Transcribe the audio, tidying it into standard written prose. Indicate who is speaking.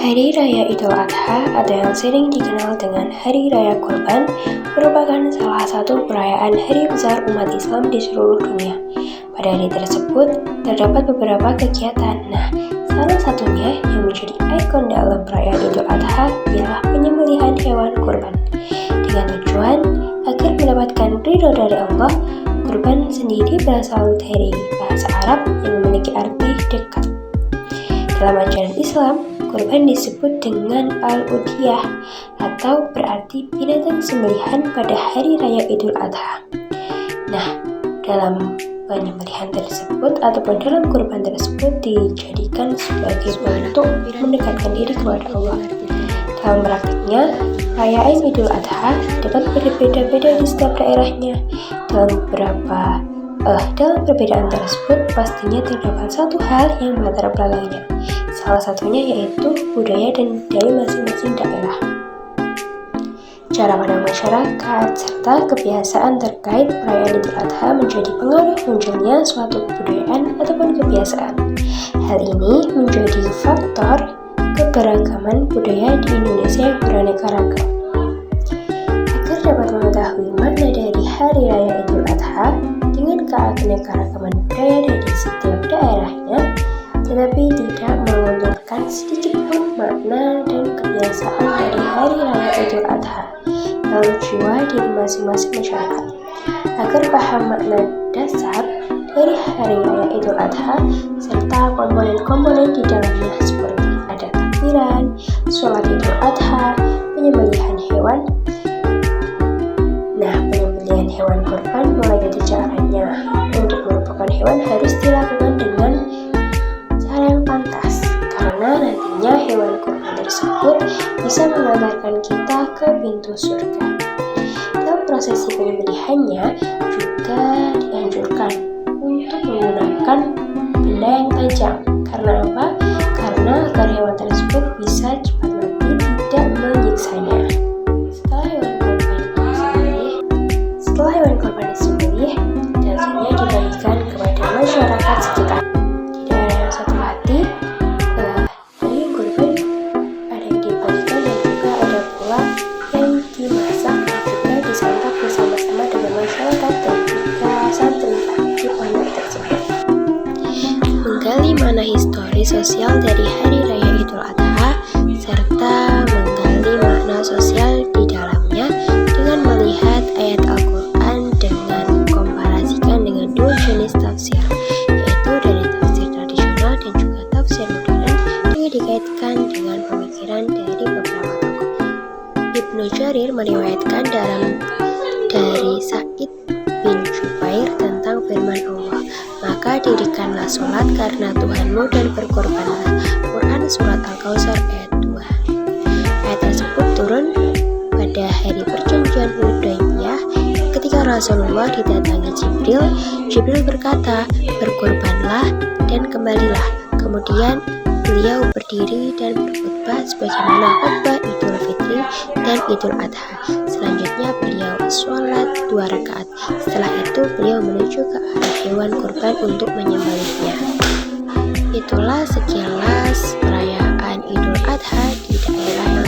Speaker 1: Hari Raya Idul Adha atau yang sering dikenal dengan Hari Raya Kurban merupakan salah satu perayaan hari besar umat Islam di seluruh dunia. Pada hari tersebut terdapat beberapa kegiatan. Salah satunya yang menjadi ikon dalam perayaan Idul Adha ialah penyembelihan hewan kurban. Dengan tujuan agar mendapatkan ridho dari Allah, kurban sendiri berasal dari bahasa Arab yang memiliki arti dekat. Dalam ajaran Islam, kurban disebut dengan al-udhiyah atau berarti binatang sembelihan pada hari raya Idul Adha. Dalam penyembelihan tersebut ataupun dalam kurban tersebut dijadikan sebagai bentuk mendekatkan diri kepada Allah. Dalam praktiknya, perayaan Idul Adha dapat berbeda-beda di setiap daerahnya. Dalam perbedaan tersebut pastinya terdapat satu hal yang melatar belakangnya. Salah satunya yaitu budaya dan dari masing-masing daerah. Cara pandang masyarakat serta kebiasaan terkait perayaan Idul Adha menjadi pengaruh munculnya suatu kebudayaan ataupun kebiasaan. Hal ini menjadi faktor keberagaman budaya di Indonesia yang beraneka ragam. Agar dapat mengetahui makna dari Hari Raya Idul Adha dengan keanekaragaman budaya dari setiap daerahnya, tetapi tidak mengunturkan sedikit pun makna dan kebiasaan dari Hari Raya Idul Adha dalam jiwa diri masing-masing masyarakat. Agar paham makna dasar dari Hari Raya Idul Adha serta komponen-komponen di dalamnya seperti ada takbiran, sholat Idul Adha, penyembelihan hewan. Penyembelihan hewan kurban mulai dari caranya. Untuk merupakan hewan harus dilakukan dengan cara yang pantas, karena nantinya hewan kurban tersebut bisa mengantarkan kita ke pintu surga. Dalam prosesi penyembelihannya juga dianjurkan untuk menggunakan benda yang tajam. Karena apa? Karena agar hewan tersebut bisa cepat mati, tidak menyiksanya. Setelah hewan kurban disembelih, dagingnya dibagikan kepada masyarakat sekitar. Di daerah yang satu lagi, daging kurban ada yang dibagikan dan juga ada pula yang dimasak dan juga disantap bersama-sama dengan masyarakat dan juga santri di pondok tersebut. Menggali makna histori sosial dari Hari Raya Idul Adha serta menggali makna sosial di dalamnya dengan melihat ayat Al-Quran dengan komparasikan dengan dua jenis tafsir, yaitu dari tafsir tradisional dan juga tafsir modern, juga dikaitkan dengan pemikiran dari beberapa tokoh. Ibnu Jarir meriwayatkan dari Sa'id bin Jubair tentang firman Allah, "Maka dirikanlah sholat karena Tuhanmu dan berkorbanlah." Quran Surat Al-Kautsar ayat 2. Ayat tersebut turun pada hari perjanjian Hudaybiyah ketika Rasulullah didatangi Jibril. Jibril berkata, "Berkorbanlah dan kembalilah." Kemudian beliau berdiri dan berkhutbah sebagaimana khutbah Idul Fitri dan Idul Adha. Selanjutnya beliau sholat 2 rakaat. Setelah itu beliau menuju ke arah hewan kurban untuk menyembelihnya. Itulah sekilas perayaan Idul Adha di daerah